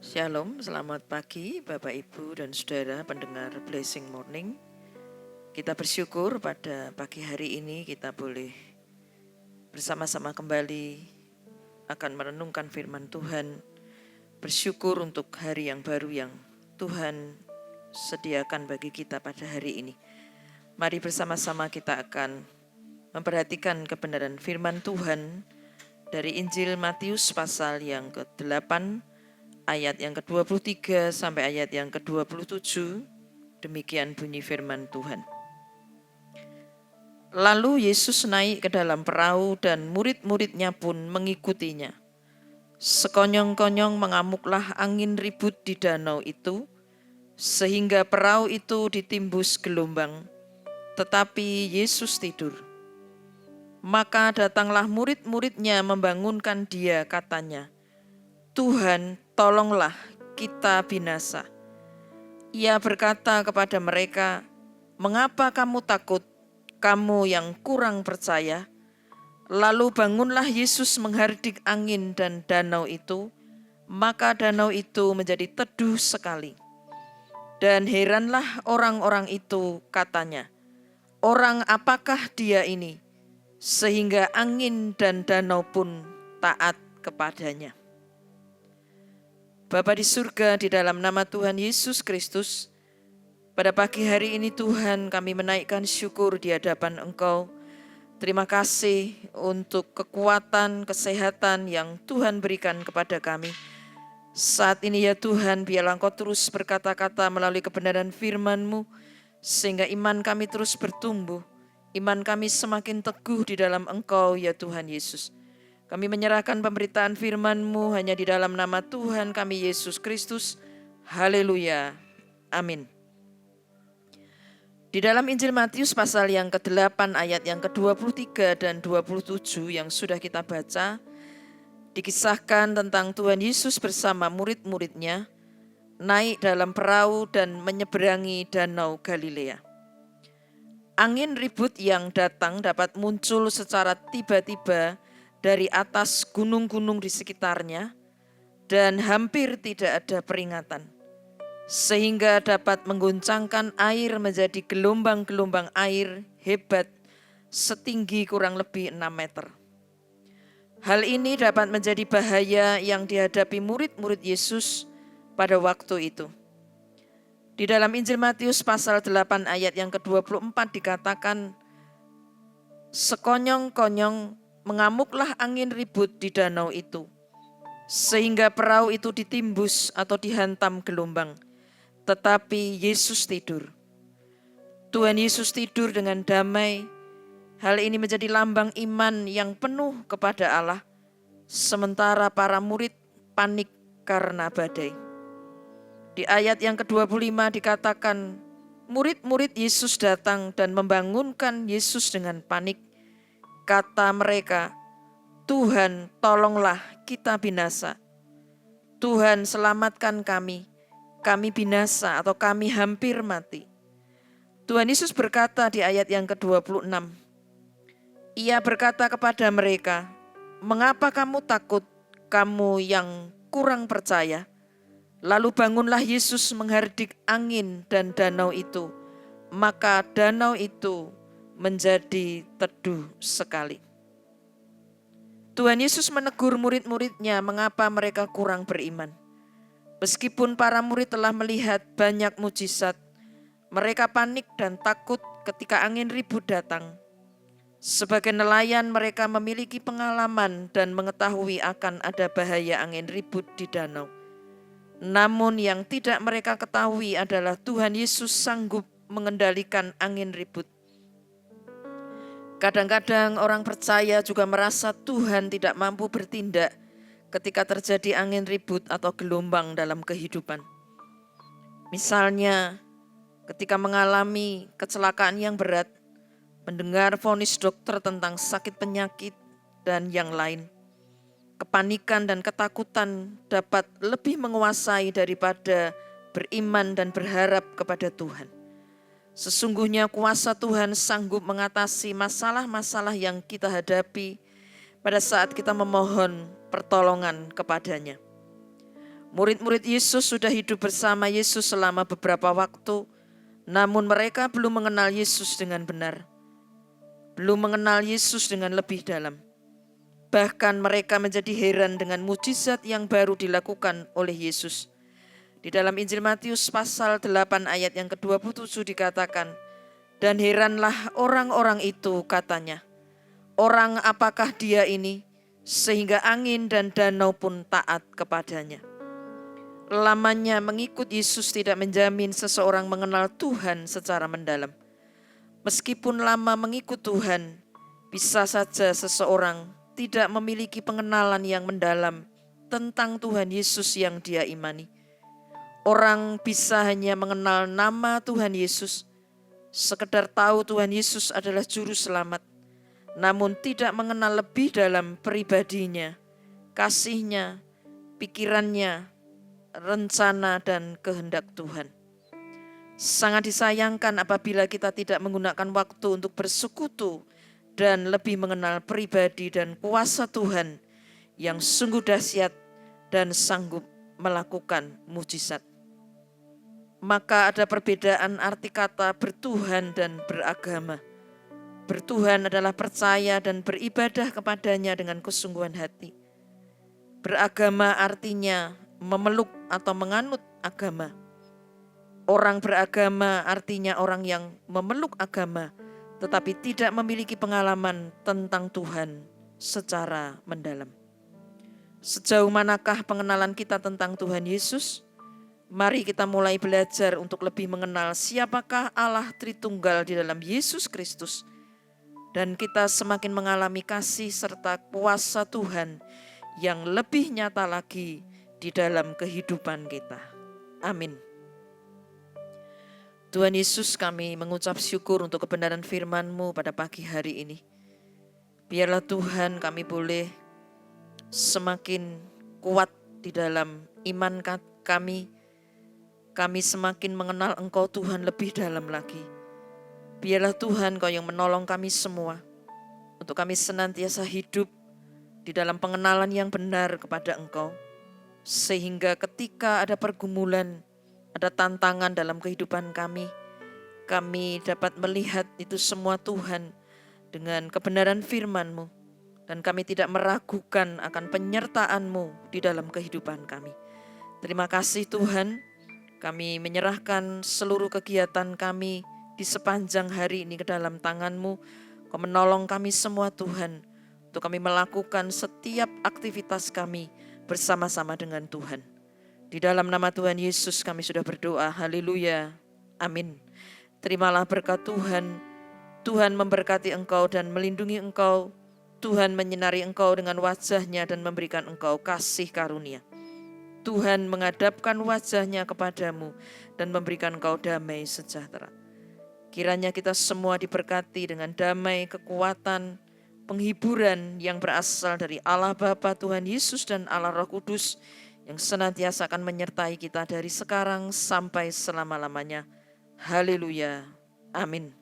Shalom, selamat pagi Bapak Ibu dan Saudara pendengar Blessing Morning. Kita bersyukur pada pagi hari ini kita boleh bersama-sama kembali akan merenungkan firman Tuhan. Bersyukur untuk hari yang baru yang Tuhan sediakan bagi kita pada hari ini. Mari bersama-sama kita akan memperhatikan kebenaran firman Tuhan dari Injil Matius pasal yang ke-8 ayat yang ke-23 sampai ayat yang ke-27, demikian bunyi firman Tuhan. Lalu Yesus naik ke dalam perahu dan murid-muridnya pun mengikutinya. Sekonyong-konyong mengamuklah angin ribut di danau itu, sehingga perahu itu ditimbus gelombang, tetapi Yesus tidur. Maka datanglah murid-muridnya membangunkan dia, katanya, "Tuhan, tolonglah, kita binasa." Ia berkata kepada mereka, "Mengapa kamu takut, kamu yang kurang percaya?" Lalu bangunlah Yesus menghardik angin dan danau itu, maka danau itu menjadi teduh sekali. Dan heranlah orang-orang itu, katanya, "Orang apakah dia ini, sehingga angin dan danau pun taat kepadanya?" Bapa di surga, di dalam nama Tuhan Yesus Kristus, pada pagi hari ini Tuhan, kami menaikkan syukur di hadapan Engkau. Terima kasih untuk kekuatan, kesehatan yang Tuhan berikan kepada kami. Saat ini ya Tuhan, biarlah Engkau terus berkata-kata melalui kebenaran firman-Mu, sehingga iman kami terus bertumbuh. Iman kami semakin teguh di dalam Engkau ya Tuhan Yesus. Kami menyerahkan pemberitaan firman-Mu hanya di dalam nama Tuhan kami Yesus Kristus. Haleluya. Amin. Di dalam Injil Matius pasal yang ke-8 ayat yang ke-23 dan 27 yang sudah kita baca, dikisahkan tentang Tuhan Yesus bersama murid-muridnya naik dalam perahu dan menyeberangi danau Galilea. Angin ribut yang datang dapat muncul secara tiba-tiba dari atas gunung-gunung di sekitarnya dan hampir tidak ada peringatan, sehingga dapat mengguncangkan air menjadi gelombang-gelombang air hebat setinggi kurang lebih 6 meter. Hal ini dapat menjadi bahaya yang dihadapi murid-murid Yesus pada waktu itu. Di dalam Injil Matius pasal 8 ayat yang ke-24 dikatakan, "Sekonyong-konyong mengamuklah angin ribut di danau itu, sehingga perahu itu ditimbus atau dihantam gelombang. Tetapi Yesus tidur." Tuhan Yesus tidur dengan damai. Hal ini menjadi lambang iman yang penuh kepada Allah, sementara para murid panik karena badai. Di ayat yang ke-25 dikatakan, murid-murid Yesus datang dan membangunkan Yesus dengan panik. Kata mereka, "Tuhan, tolonglah, kita binasa." Tuhan, selamatkan kami binasa atau kami hampir mati. Tuhan Yesus berkata di ayat yang ke-26, Ia berkata kepada mereka, "Mengapa kamu takut, kamu yang kurang percaya?" Lalu bangunlah Yesus menghardik angin dan danau itu, maka danau itu menjadi teduh sekali. Tuhan Yesus menegur murid-muridnya mengapa mereka kurang beriman. Meskipun para murid telah melihat banyak mujizat, mereka panik dan takut ketika angin ribut datang. Sebagai nelayan mereka memiliki pengalaman dan mengetahui akan ada bahaya angin ribut di danau. Namun yang tidak mereka ketahui adalah Tuhan Yesus sanggup mengendalikan angin ribut. Kadang-kadang orang percaya juga merasa Tuhan tidak mampu bertindak ketika terjadi angin ribut atau gelombang dalam kehidupan. Misalnya, ketika mengalami kecelakaan yang berat, mendengar vonis dokter tentang sakit penyakit, dan yang lain. Kepanikan dan ketakutan dapat lebih menguasai daripada beriman dan berharap kepada Tuhan. Sesungguhnya kuasa Tuhan sanggup mengatasi masalah-masalah yang kita hadapi pada saat kita memohon pertolongan kepadanya. Murid-murid Yesus sudah hidup bersama Yesus selama beberapa waktu, namun mereka belum mengenal Yesus dengan benar, belum mengenal Yesus dengan lebih dalam. Bahkan mereka menjadi heran dengan mujizat yang baru dilakukan oleh Yesus. Di dalam Injil Matius pasal 8 ayat yang ke-27 dikatakan, "Dan heranlah orang-orang itu," katanya, "orang apakah dia ini, sehingga angin dan danau pun taat kepadanya." Lamanya mengikut Yesus tidak menjamin seseorang mengenal Tuhan secara mendalam. Meskipun lama mengikut Tuhan, bisa saja seseorang tidak memiliki pengenalan yang mendalam tentang Tuhan Yesus yang dia imani. Orang bisa hanya mengenal nama Tuhan Yesus, sekedar tahu Tuhan Yesus adalah juru selamat, namun tidak mengenal lebih dalam pribadinya, kasihnya, pikirannya, rencana dan kehendak Tuhan. Sangat disayangkan apabila kita tidak menggunakan waktu untuk bersekutu dan lebih mengenal pribadi dan kuasa Tuhan yang sungguh dahsyat dan sanggup melakukan mujizat. Maka ada perbedaan arti kata bertuhan dan beragama. Bertuhan adalah percaya dan beribadah kepadanya dengan kesungguhan hati. Beragama artinya memeluk atau menganut agama. Orang beragama artinya orang yang memeluk agama, tetapi tidak memiliki pengalaman tentang Tuhan secara mendalam. Sejauh manakah pengenalan kita tentang Tuhan Yesus? Mari kita mulai belajar untuk lebih mengenal siapakah Allah Tritunggal di dalam Yesus Kristus. Dan kita semakin mengalami kasih serta kuasa Tuhan yang lebih nyata lagi di dalam kehidupan kita. Amin. Tuhan Yesus, kami mengucap syukur untuk kebenaran firman-Mu pada pagi hari ini. Biarlah Tuhan kami boleh semakin kuat di dalam iman kami. Kami semakin mengenal Engkau Tuhan lebih dalam lagi. Biarlah Tuhan Kau yang menolong kami semua, untuk kami senantiasa hidup di dalam pengenalan yang benar kepada Engkau. Sehingga ketika ada pergumulan, ada tantangan dalam kehidupan kami dapat melihat itu semua Tuhan dengan kebenaran firman-Mu. Dan kami tidak meragukan akan penyertaan-Mu di dalam kehidupan kami. Terima kasih Tuhan. Kami menyerahkan seluruh kegiatan kami di sepanjang hari ini ke dalam tangan-Mu. Kau menolong kami semua Tuhan, untuk kami melakukan setiap aktivitas kami bersama-sama dengan Tuhan. Di dalam nama Tuhan Yesus kami sudah berdoa. Haleluya. Amin. Terimalah berkat Tuhan. Tuhan memberkati engkau dan melindungi engkau. Tuhan menyinari engkau dengan wajah-Nya dan memberikan engkau kasih karunia. Tuhan menghadapkan wajah-Nya kepadamu dan memberikan engkau damai sejahtera. Kiranya kita semua diberkati dengan damai, kekuatan, penghiburan yang berasal dari Allah Bapa, Tuhan Yesus dan Allah Roh Kudus yang senantiasa akan menyertai kita dari sekarang sampai selama-lamanya. Haleluya. Amin.